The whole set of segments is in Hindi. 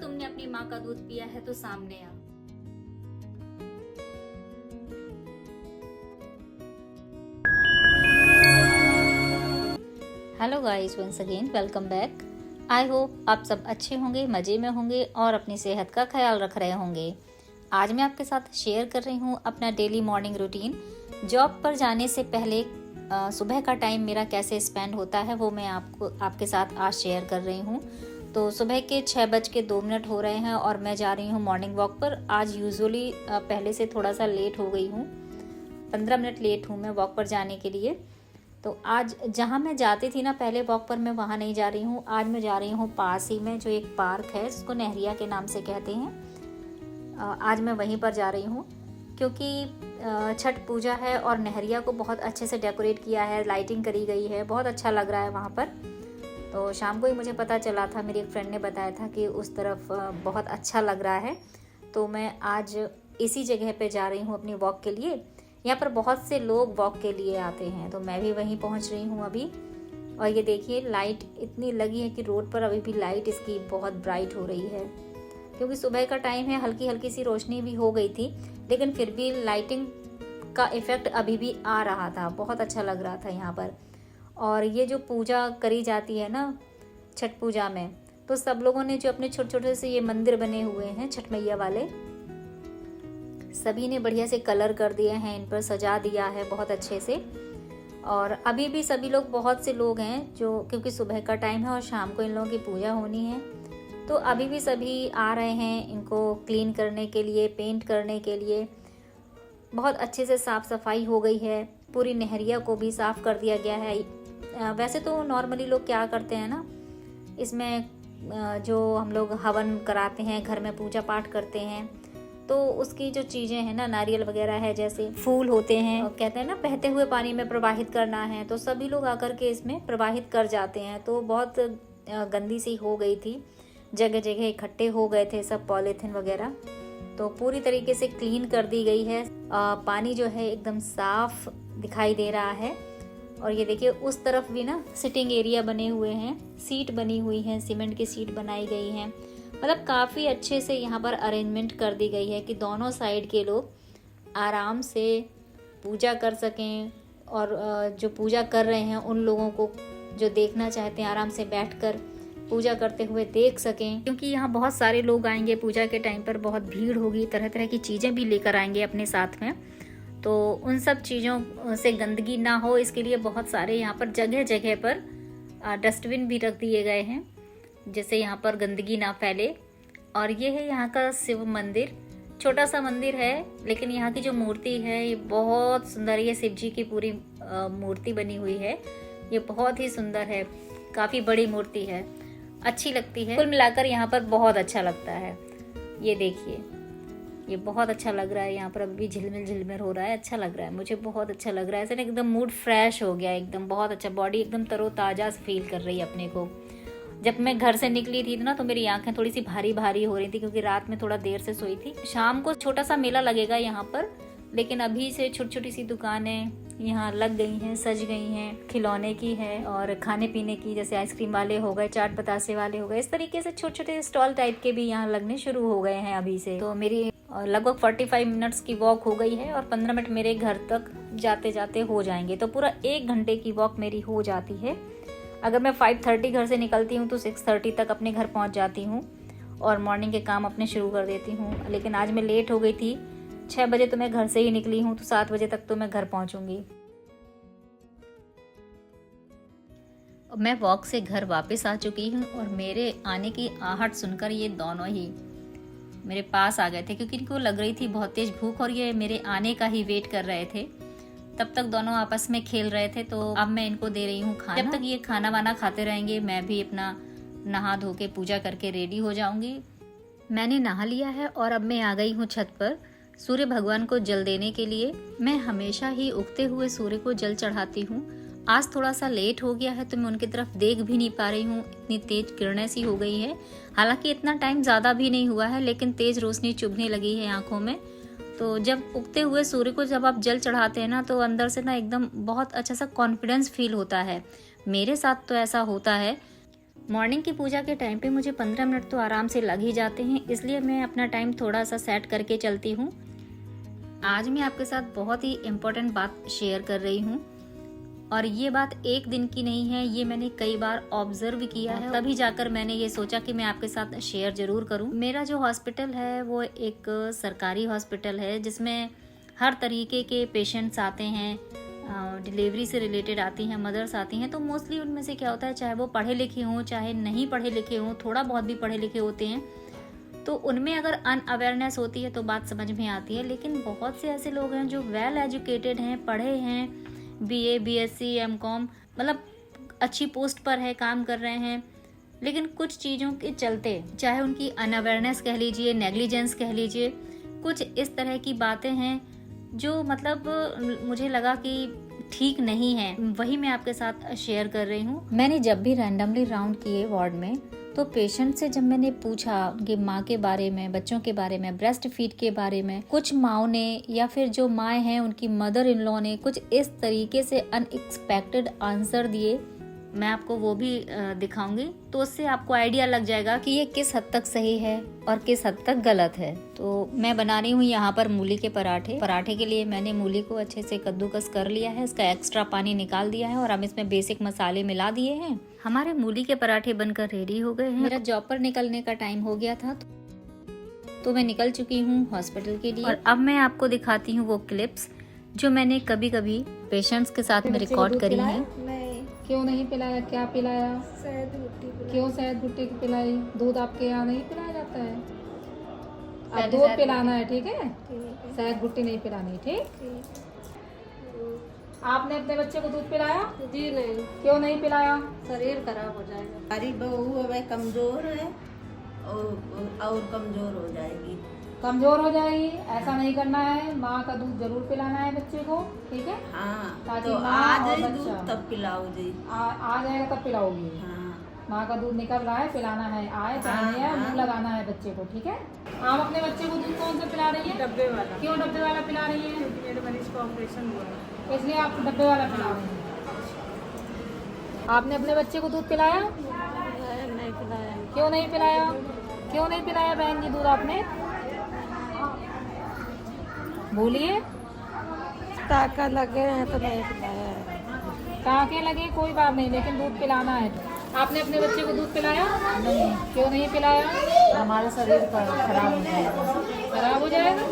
तुमने अपनी माँ का दूध पिया है तो सामने आ। Hello guys, once again welcome back. I hope आप सब अच्छे होंगे, मज़े में होंगे और अपनी सेहत का ख्याल रख रहे होंगे। आज मैं आपके साथ शेयर कर रही हूँ अपना डेली मॉर्निंग रूटीन। जॉब पर जाने से पहले सुबह का टाइम मेरा कैसे स्पेंड होता है वो मैं आपके साथ आज शेयर कर रही हूँ। तो सुबह के 6:02 हो रहे हैं और मैं जा रही हूँ मॉर्निंग वॉक पर। आज यूजुअली पहले से थोड़ा सा लेट हो गई हूँ, 15 मिनट लेट हूँ मैं वॉक पर जाने के लिए। तो आज जहाँ मैं जाती थी ना पहले वॉक पर, मैं वहाँ नहीं जा रही हूँ। आज मैं जा रही हूँ पास ही में जो एक पार्क है जिसको नहरिया के नाम से कहते हैं। आज मैं वहीं पर जा रही हूँ क्योंकि छठ पूजा है और नहरिया को बहुत अच्छे से डेकोरेट किया है, लाइटिंग करी गई है, बहुत अच्छा लग रहा है वहाँ पर। तो शाम को ही मुझे पता चला था, मेरी एक फ्रेंड ने बताया था कि उस तरफ बहुत अच्छा लग रहा है। तो मैं आज इसी जगह पे जा रही हूँ अपनी वॉक के लिए। यहाँ पर बहुत से लोग वॉक के लिए आते हैं, तो मैं भी वहीं पहुँच रही हूँ अभी। और ये देखिए लाइट इतनी लगी है कि रोड पर अभी भी लाइट इसकी बहुत ब्राइट हो रही है, क्योंकि सुबह का टाइम है, हल्की हल्की सी रोशनी भी हो गई थी, लेकिन फिर भी लाइटिंग का इफ़ेक्ट अभी भी आ रहा था। बहुत अच्छा लग रहा था यहाँ पर। और ये जो पूजा करी जाती है ना छठ पूजा में, तो सब लोगों ने जो अपने छोटे छोटे से ये मंदिर बने हुए हैं छठ मैया वाले, सभी ने बढ़िया से कलर कर दिए हैं, इन पर सजा दिया है बहुत अच्छे से। और अभी भी सभी लोग, बहुत से लोग हैं जो, क्योंकि सुबह का टाइम है और शाम को इन लोगों की पूजा होनी है, तो अभी भी सभी आ रहे हैं इनको क्लीन करने के लिए, पेंट करने के लिए। बहुत अच्छे से साफ़ सफाई हो गई है, पूरी नहरिया को भी साफ़ कर दिया गया है। वैसे तो नॉर्मली लोग क्या करते हैं ना, इसमें जो हम लोग हवन कराते हैं, घर में पूजा पाठ करते हैं, तो उसकी जो चीज़ें हैं ना, नारियल वगैरह है, जैसे फूल होते हैं, कहते हैं ना बहते हुए पानी में प्रवाहित करना है, तो सभी लोग आकर के इसमें प्रवाहित कर जाते हैं। तो बहुत गंदी सी हो गई थी, जगह जगह इकट्ठे हो गए थे सब पॉलीथिन वगैरह। तो पूरी तरीके से क्लीन कर दी गई है। पानी जो है एकदम साफ दिखाई दे रहा है। और ये देखिए उस तरफ भी ना सिटिंग एरिया बने हुए हैं, सीट बनी हुई है, सीमेंट की सीट बनाई गई है। मतलब काफ़ी अच्छे से यहाँ पर अरेंजमेंट कर दी गई है कि दोनों साइड के लोग आराम से पूजा कर सकें, और जो पूजा कर रहे हैं उन लोगों को जो देखना चाहते हैं आराम से बैठकर पूजा करते हुए देख सकें, क्योंकि यहाँ बहुत सारे लोग आएंगे पूजा के टाइम पर, बहुत भीड़ होगी, तरह तरह की चीज़ें भी लेकर आएंगे अपने साथ में। तो उन सब चीज़ों से गंदगी ना हो, इसके लिए बहुत सारे यहाँ पर जगह जगह पर डस्टबिन भी रख दिए गए हैं, जैसे यहाँ पर गंदगी ना फैले। और ये है यहाँ का शिव मंदिर, छोटा सा मंदिर है, लेकिन यहाँ की जो मूर्ति है ये बहुत सुंदर है। ये शिव जी की पूरी मूर्ति बनी हुई है, ये बहुत ही सुंदर है, काफ़ी बड़ी मूर्ति है, अच्छी लगती है। कुल मिलाकर यहाँ पर बहुत अच्छा लगता है। ये देखिए ये बहुत अच्छा लग रहा है, यहाँ पर अभी झिलमिल झिलमिल हो रहा है, अच्छा लग रहा है, मुझे बहुत अच्छा लग रहा है। ऐसे ना एकदम मूड फ्रेश हो गया, एकदम बहुत अच्छा, बॉडी एकदम तरोताज़ा फील कर रही है अपने को। जब मैं घर से निकली थी ना तो मेरी आंखें थोड़ी सी भारी भारी हो रही थी, क्योंकि रात में थोड़ा देर से सोई थी। शाम को छोटा सा मेला लगेगा यहाँ पर, लेकिन अभी से छोटी छोटी सी दुकानें यहाँ लग गई हैं, सज गई हैं, खिलौने की है और खाने पीने की, जैसे आइसक्रीम वाले हो गए, चाट बतासे वाले हो गए, इस तरीके से छोटे छोटे स्टॉल टाइप के भी यहाँ लगने शुरू हो गए हैं अभी से। तो मेरी लगभग 45 मिनट्स की वॉक हो गई है और 15 मिनट मेरे घर तक जाते जाते हो जाएंगे, तो पूरा 1 घंटे की वॉक मेरी हो जाती है। अगर मैं 5:30 घर से निकलती हूँ तो 6:30 तक अपने घर पहुँच जाती हूँ और मॉर्निंग के काम अपने शुरू कर देती हूँ। लेकिन आज मैं लेट हो गई थी, 6 बजे तो मैं घर से ही निकली हूँ, तो 7 बजे तक तो मैं घर पहुँचूँगी। मैं वॉक से घर वापस आ चुकी हूँ और मेरे आने की आहट सुनकर ये दोनों ही मेरे पास आ गए थे, क्योंकि इनको लग रही थी बहुत तेज़ भूख और ये मेरे आने का ही वेट कर रहे थे। तब तक दोनों आपस में खेल रहे थे, तो अब मैं इनको दे रही हूँ खाना। जब तक ये खाना वाना खाते रहेंगे मैं भी अपना नहा धो के पूजा करके रेडी हो जाऊंगी। मैंने नहा लिया है और अब मैं आ गई हूँ छत पर सूर्य भगवान को जल देने के लिए। मैं हमेशा ही उगते हुए सूर्य को जल चढ़ाती हूँ। आज थोड़ा सा लेट हो गया है तो मैं उनकी तरफ देख भी नहीं पा रही हूँ, इतनी तेज किरणें सी हो गई है। हालांकि इतना टाइम ज़्यादा भी नहीं हुआ है, लेकिन तेज रोशनी चुभने लगी है आँखों में। तो जब उगते हुए सूर्य को जब आप जल चढ़ाते हैं ना, तो अंदर से ना एकदम बहुत अच्छा सा कॉन्फिडेंस फील होता है। मेरे साथ तो ऐसा होता है। मॉर्निंग की पूजा के टाइम पे मुझे 15 मिनट तो आराम से लग ही जाते हैं, इसलिए मैं अपना टाइम थोड़ा सा सेट करके चलती हूँ। आज मैं आपके साथ बहुत ही इम्पोर्टेंट बात शेयर कर रही हूँ और ये बात एक दिन की नहीं है, ये मैंने कई बार ऑब्जर्व किया है, तभी जाकर मैंने ये सोचा कि मैं आपके साथ शेयर जरूर करूँ। मेरा जो हॉस्पिटल है वो एक सरकारी हॉस्पिटल है जिसमें हर तरीके के पेशेंट्स आते हैं, डिलीवरी से रिलेटेड आती हैं, मदर्स आती हैं। तो मोस्टली उनमें से क्या होता है, चाहे वो पढ़े लिखे हों चाहे नहीं पढ़े लिखे हों, थोड़ा बहुत भी पढ़े लिखे होते हैं, तो उनमें अगर अनअवेयरनेस होती है तो बात समझ में आती है। लेकिन बहुत से ऐसे लोग हैं जो वेल एजुकेटेड हैं, पढ़े हैं, BA BSc MCom, मतलब अच्छी पोस्ट पर है, काम कर रहे हैं, लेकिन कुछ चीज़ों के चलते, चाहे उनकी अनअवेयरनेस कह लीजिए, नेग्लिजेंस कह लीजिए, कुछ इस तरह की बातें हैं जो मतलब मुझे लगा कि ठीक नहीं है। वही मैं आपके साथ शेयर कर रही हूँ। मैंने जब भी रैंडमली राउंड किए वार्ड में, तो पेशेंट से जब मैंने पूछा उनकी माँ के बारे में, बच्चों के बारे में, ब्रेस्ट फीड के बारे में, कुछ माँओं ने या फिर जो माँ हैं उनकी मदर इन लॉ ने कुछ इस तरीके से अनएक्सपेक्टेड आंसर दिए, मैं आपको वो भी दिखाऊंगी, तो उससे आपको आइडिया लग जाएगा कि ये किस हद तक सही है और किस हद तक गलत है। तो मैं बना रही हूँ यहाँ पर मूली के पराठे। पराठे के लिए मैंने मूली को अच्छे से कद्दूकस कर लिया है, इसका एक्स्ट्रा पानी निकाल दिया है और हम इसमें बेसिक मसाले मिला दिए हैं। हमारे मूली के पराठे बनकर रेडी हो गए हैं। मेरा जॉब पर निकलने का टाइम हो गया था, तो मैं निकल चुकी हूँ हॉस्पिटल के लिए। और अब मैं आपको दिखाती हूँ वो क्लिप्स जो मैंने कभी कभी पेशेंट्स के साथ में रिकॉर्ड करी है। क्यों नहीं पिलाया? क्या पिलाया? शहद भुट्टी पिलाई। क्यों शहद भुट्टी की पिलाई? दूध आपके यहाँ नहीं पिलाया जाता है? अब दूध पिलाना है, ठीक है? शहद भुट्टी नहीं पिलानी, ठीक? आपने अपने बच्चे को दूध पिलाया? जी नहीं। क्यों नहीं पिलाया? शरीर खराब हो जाएगा। हमारी बहू है वह कमजोर है और कमजोर हो जाएगी। कमजोर हो जाएगी, ऐसा नहीं करना है। माँ का दूध जरूर पिलाना है बच्चे को, ठीक है? हाँ, ताकि तो माँ आज और ही बच्चा दूध तब पिलाओ जी। आ जाएगा तब पिलाओगी। हाँ, माँ का दूध निकल रहा है, पिलाना है, आए चाहे नहीं आए, मुँह लगाना है बच्चे को, ठीक है? आप अपने बच्चे को दूध कौन सा पिला रही है? डब्बे वाला। क्यों डब्बे वाला पिला रही है? क्योंकि मेरे मरीज का ऑपरेशन हुआ है, इसलिए आप डब्बे वाला पिला रही हैं। आपने अपने बच्चे को दूध पिलाया? नहीं पिलाया। क्यों नहीं पिलाया? क्यों नहीं पिलाया बहन जी दूध आपने? बोलिए। ताकत लगे हैं तो नहीं पिलाया। टाँके लगे कोई बात नहीं, लेकिन दूध पिलाना है। आपने अपने बच्चे को दूध पिलाया? नहीं, क्यों नहीं पिलाया? हमारा शरीर खराब हो जाएगा, खराब हो जाएगा,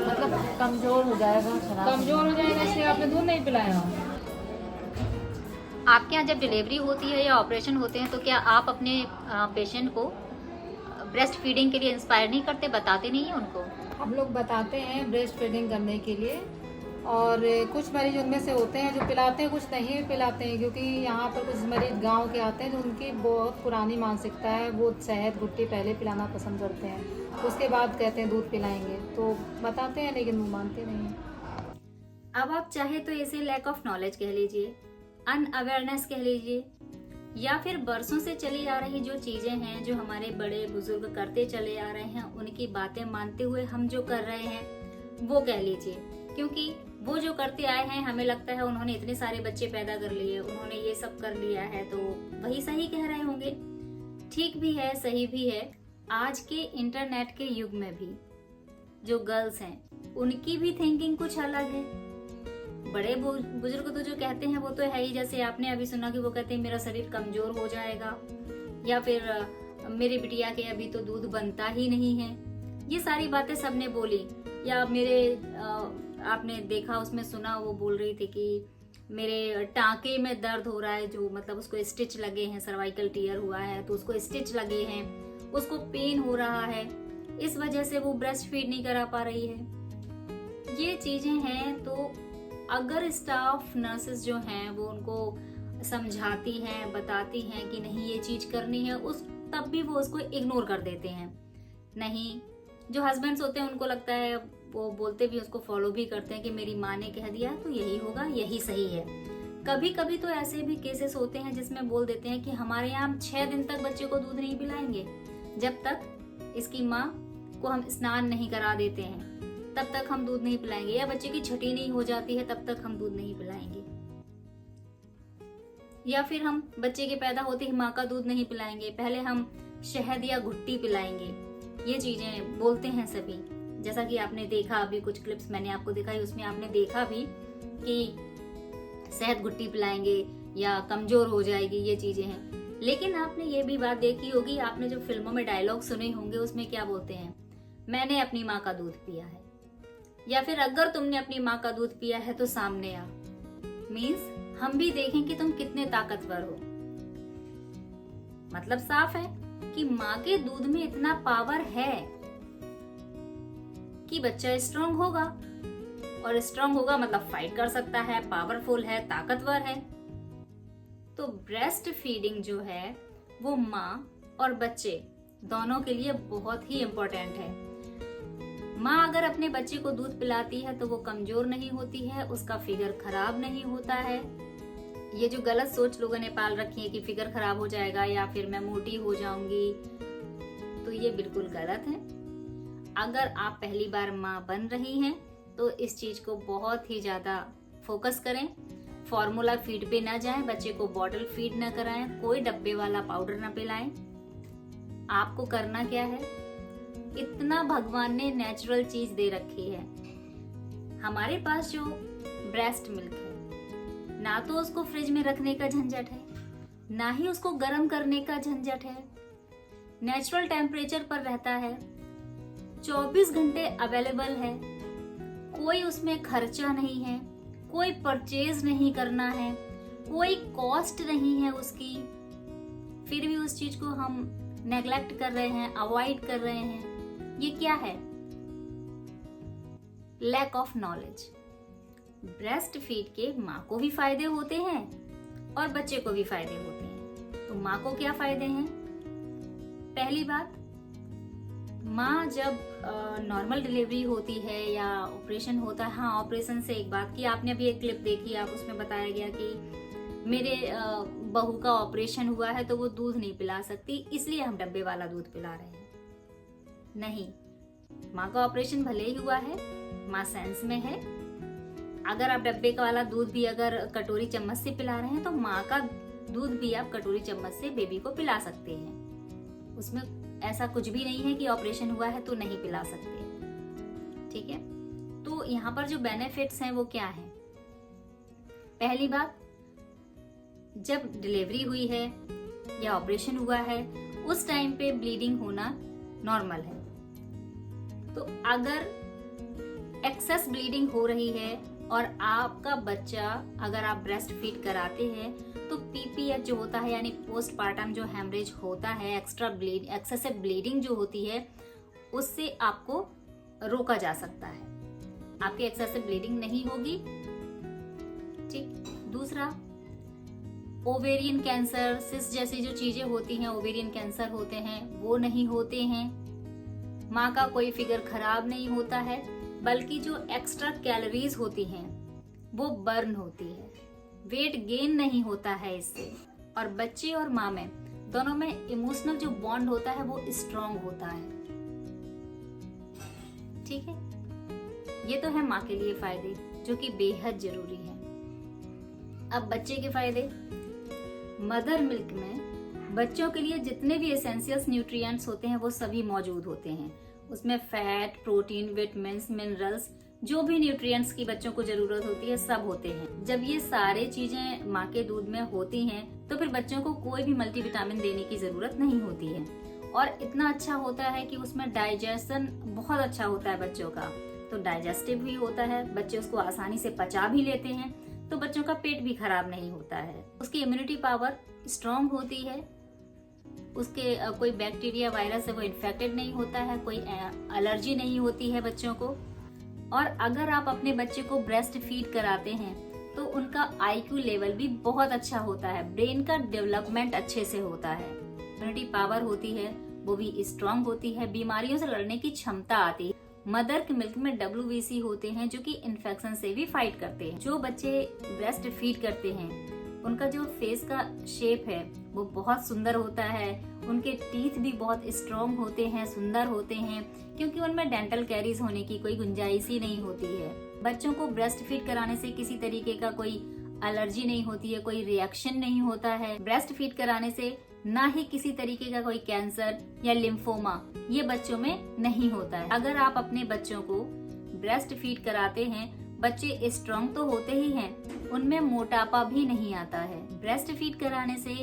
मतलब कमजोर हो जाएगा, कमजोर हो जाएगा, इसलिए आपने दूध नहीं पिलाया। आपके यहाँ जब डिलीवरी होती है या ऑपरेशन होते हैं तो क्या आप अपने पेशेंट को ब्रेस्ट फीडिंग के लिए इंस्पायर नहीं करते, बताते नहीं हैं उनको? हम लोग बताते हैं ब्रेस्ट फीडिंग करने के लिए, और कुछ मरीज उनमें से होते हैं जो पिलाते हैं, कुछ नहीं भी पिलाते हैं, क्योंकि यहाँ पर कुछ मरीज गांव के आते हैं जो उनकी बहुत पुरानी मानसिकता है, वो शहद भुट्टी पहले पिलाना पसंद करते हैं, उसके बाद कहते हैं दूध पिलाएंगे, तो बताते हैं लेकिन वो मानते नहीं हैं। अब आप चाहे तो इसे लैक ऑफ नॉलेज कह लीजिए, अनअवेयरनेस कह लीजिए, या फिर बरसों से चली आ रही जो चीजें हैं, जो हमारे बड़े बुजुर्ग करते चले आ रहे हैं, उनकी बातें मानते हुए हम जो कर रहे हैं वो कह लीजिए। क्योंकि वो जो करते आए हैं, हमें लगता है उन्होंने इतने सारे बच्चे पैदा कर लिए, उन्होंने ये सब कर लिया है, तो वही सही कह रहे होंगे। ठीक भी है, सही भी है। आज के इंटरनेट के युग में भी जो गर्ल्स हैं उनकी भी थिंकिंग कुछ अलग है। बड़े बुजुर्ग तो जो कहते हैं वो तो है ही, जैसे आपने अभी सुना कि वो कहते हैं मेरा शरीर कमजोर हो जाएगा, या फिर मेरी बिटिया के अभी तो दूध बनता ही नहीं है। ये सारी बातें सबने बोली। या मेरे आपने देखा, उसमें सुना, वो बोल रही थी कि मेरे टांके में दर्द हो रहा है, जो मतलब उसको स्टिच लगे हैं, सर्वाइकल टीयर हुआ है तो उसको स्टिच लगे हैं, उसको पेन हो रहा है, इस वजह से वो ब्रेस्ट फीड नहीं करा पा रही है। ये चीजें हैं, तो अगर स्टाफ नर्सेस जो हैं वो उनको समझाती हैं, बताती हैं कि नहीं ये चीज करनी है, उस तब भी वो उसको इग्नोर कर देते हैं। नहीं, जो हस्बैंड्स होते हैं उनको लगता है, वो बोलते भी, उसको फॉलो भी करते हैं कि मेरी माँ ने कह दिया तो यही होगा, यही सही है। कभी कभी तो ऐसे भी केसेस होते हैं जिसमें बोल देते हैं कि हमारे यहाँ हम 6 दिन तक बच्चे को दूध नहीं पिलाएंगे, जब तक इसकी माँ को हम स्नान नहीं करा देते हैं तब तक हम दूध नहीं पिलाएंगे, या बच्चे की छठी नहीं हो जाती है तब तक हम दूध नहीं पिलाएंगे। या फिर हम बच्चे के पैदा होते ही माँ का दूध नहीं पिलाएंगे, पहले हम शहद या घुट्टी पिलाएंगे। ये चीजें बोलते हैं सभी। जैसा कि आपने देखा, अभी कुछ क्लिप्स मैंने आपको दिखाई, उसमें आपने देखा भी कि शहद घुट्टी पिलाएंगे या कमजोर हो जाएगी, ये चीजें हैं। लेकिन आपने ये भी बात देखी होगी, आपने जो फिल्मों में डायलॉग सुने होंगे, उसमें क्या बोलते हैं, मैंने अपनी माँ का दूध पिया है, या फिर अगर तुमने अपनी माँ का दूध पिया है तो सामने आ। मीन्स हम भी देखें कि तुम कितने ताकतवर हो। मतलब साफ है कि माँ के दूध में इतना पावर है कि बच्चा स्ट्रांग होगा, और स्ट्रांग होगा मतलब फाइट कर सकता है, पावरफुल है, ताकतवर है। तो ब्रेस्ट फीडिंग जो है वो माँ और बच्चे दोनों के लिए बहुत ही इम्पोर्टेंट है। माँ अगर अपने बच्चे को दूध पिलाती है तो वो कमजोर नहीं होती है, उसका फिगर खराब नहीं होता है। ये जो गलत सोच लोगों ने पाल रखी है कि फिगर खराब हो जाएगा या फिर मैं मोटी हो जाऊंगी, तो ये बिल्कुल गलत है। अगर आप पहली बार माँ बन रही हैं तो इस चीज को बहुत ही ज्यादा फोकस करें। फॉर्मूला फीड पे ना जाएं, बच्चे को बॉटल फीड ना कराएं, कोई डब्बे वाला पाउडर ना पिलाएं। आपको करना क्या है, इतना भगवान ने नेचुरल चीज दे रखी है। हमारे पास जो ब्रेस्ट मिल्क है, ना तो उसको फ्रिज में रखने का झंझट है, ना ही उसको गर्म करने का झंझट है। नेचुरल टेम्परेचर पर रहता है, 24 घंटे अवेलेबल है, कोई उसमें खर्चा नहीं है, कोई परचेज नहीं करना है, कोई कॉस्ट नहीं है उसकी। फिर भी उस चीज को हम नेग्लेक्ट कर रहे हैं, अवॉइड कर रहे हैं। ये क्या है? Lack of knowledge. Breast feed के माँ को भी फायदे होते हैं और बच्चे को भी फायदे होते हैं। तो माँ को क्या फायदे हैं? पहली बात, माँ जब नॉर्मल डिलीवरी होती है या ऑपरेशन होता है, हाँ ऑपरेशन से एक बात की, आपने अभी एक क्लिप देखी, आप उसमें बताया गया कि मेरे बहू का ऑपरेशन हुआ है तो वो दूध नहीं पिला सकती, इसलिए हम डब्बे वाला दूध पिला रहे हैं। नहीं, माँ का ऑपरेशन भले ही हुआ है, माँ सेंस में है। अगर आप डब्बे का वाला दूध भी अगर कटोरी चम्मच से पिला रहे हैं तो माँ का दूध भी आप कटोरी चम्मच से बेबी को पिला सकते हैं। उसमें ऐसा कुछ भी नहीं है कि ऑपरेशन हुआ है तो नहीं पिला सकते। ठीक है, तो यहाँ पर जो बेनिफिट्स हैं वो क्या है? पहली बात, जब डिलीवरी हुई है या ऑपरेशन हुआ है उस टाइम पे ब्लीडिंग होना नॉर्मल है। तो अगर एक्सेस ब्लीडिंग हो रही है और आपका बच्चा, अगर आप ब्रेस्ट फीड कराते हैं तो पीपीएच जो होता है यानी पोस्टपार्टम जो हेमरेज होता है, एक्सेसिव ब्लीडिंग जो होती है, उससे आपको रोका जा सकता है। आपकी एक्सेसिव ब्लीडिंग नहीं होगी। ठीक। दूसरा, ओवेरियन कैंसर, सिस्ट जैसी जो चीजें होती हैं, ओवेरियन कैंसर होते हैं, वो नहीं होते हैं। माँ का कोई फिगर खराब नहीं होता है, बल्कि जो एक्स्ट्रा कैलोरीज होती हैं वो बर्न होती है। वेट गेन नहीं होता है इससे, और बच्चे और माँ में दोनों में इमोशनल जो बॉन्ड होता है वो स्ट्रॉन्ग होता है। ठीक है, ये तो है माँ के लिए फायदे जो कि बेहद जरूरी है। अब बच्चे के फायदे, मदर मिल्क में बच्चों के लिए जितने भी एसेंशियल्स न्यूट्रिएंट्स होते हैं वो सभी मौजूद होते हैं। उसमें फैट, प्रोटीन, विटामिन्स, मिनरल्स, जो भी न्यूट्रिएंट्स की बच्चों को जरूरत होती है सब होते हैं। जब ये सारे चीजें माँ के दूध में होती हैं तो फिर बच्चों को कोई भी मल्टीविटामिन देने की जरूरत नहीं होती है, और इतना अच्छा होता है कि उसमें डाइजेशन बहुत अच्छा होता है बच्चों का। तो डाइजेस्टिव भी होता है, बच्चे उसको आसानी से पचा भी लेते हैं, तो बच्चों का पेट भी खराब नहीं होता है। उसकी इम्यूनिटी पावर स्ट्रॉन्ग होती है, उसके कोई बैक्टीरिया, वायरस से वो इन्फेक्टेड नहीं होता है, कोई एलर्जी नहीं होती है बच्चों को। और अगर आप अपने बच्चे को ब्रेस्ट फीड कराते हैं तो उनका आईक्यू लेवल भी बहुत अच्छा होता है, ब्रेन का डेवलपमेंट अच्छे से होता है, इम्यूनिटी पावर होती है वो भी स्ट्रांग होती है, बीमारियों से लड़ने की क्षमता आती है। मदर के मिल्क में WBC होते हैं जो कि इन्फेक्शन से भी फाइट करते हैं। जो बच्चे ब्रेस्ट फीड करते हैं उनका जो फेस का शेप है वो बहुत सुंदर होता है, उनके टीथ भी बहुत स्ट्रॉन्ग होते हैं, सुंदर होते हैं, क्योंकि उनमें डेंटल कैरीज होने की कोई गुंजाइश ही नहीं होती है। बच्चों को ब्रेस्ट फीड कराने से किसी तरीके का कोई एलर्जी नहीं होती है, कोई रिएक्शन नहीं होता है। ब्रेस्ट फीड कराने से ना ही किसी तरीके का कोई कैंसर या लिम्फोमा ये बच्चों में नहीं होता है। अगर आप अपने बच्चों को ब्रेस्ट फीड कराते हैं, बच्चे स्ट्रांग तो होते ही हैं, उनमें मोटापा भी नहीं आता है। ब्रेस्ट फीड कराने से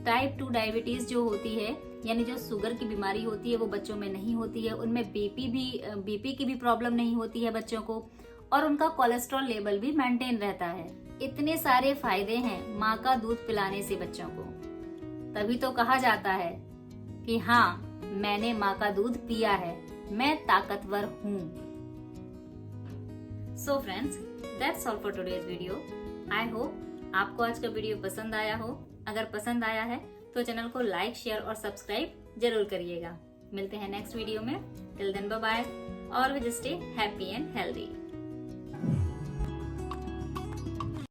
टाइप 2 डायबिटीज जो होती है, यानी जो शुगर की बीमारी होती है, वो बच्चों में नहीं होती है। उनमें बीपी की भी प्रॉब्लम नहीं होती है बच्चों को, और उनका कोलेस्ट्रॉल लेवल भी मेंटेन रहता है। इतने सारे फायदे हैं माँ का दूध पिलाने से बच्चों को, तभी तो कहा जाता है कि हाँ, मैंने माँ का दूध पिया है, मैं ताकतवर हूँ। So friends, that's all for today's video. I hope आपको आज का वीडियो पसंद आया हो। अगर पसंद आया है तो चैनल को लाइक, शेयर और सब्सक्राइब जरूर करिएगा। मिलते हैं नेक्स्ट वीडियो में। Till then bye bye, always stay happy and healthy.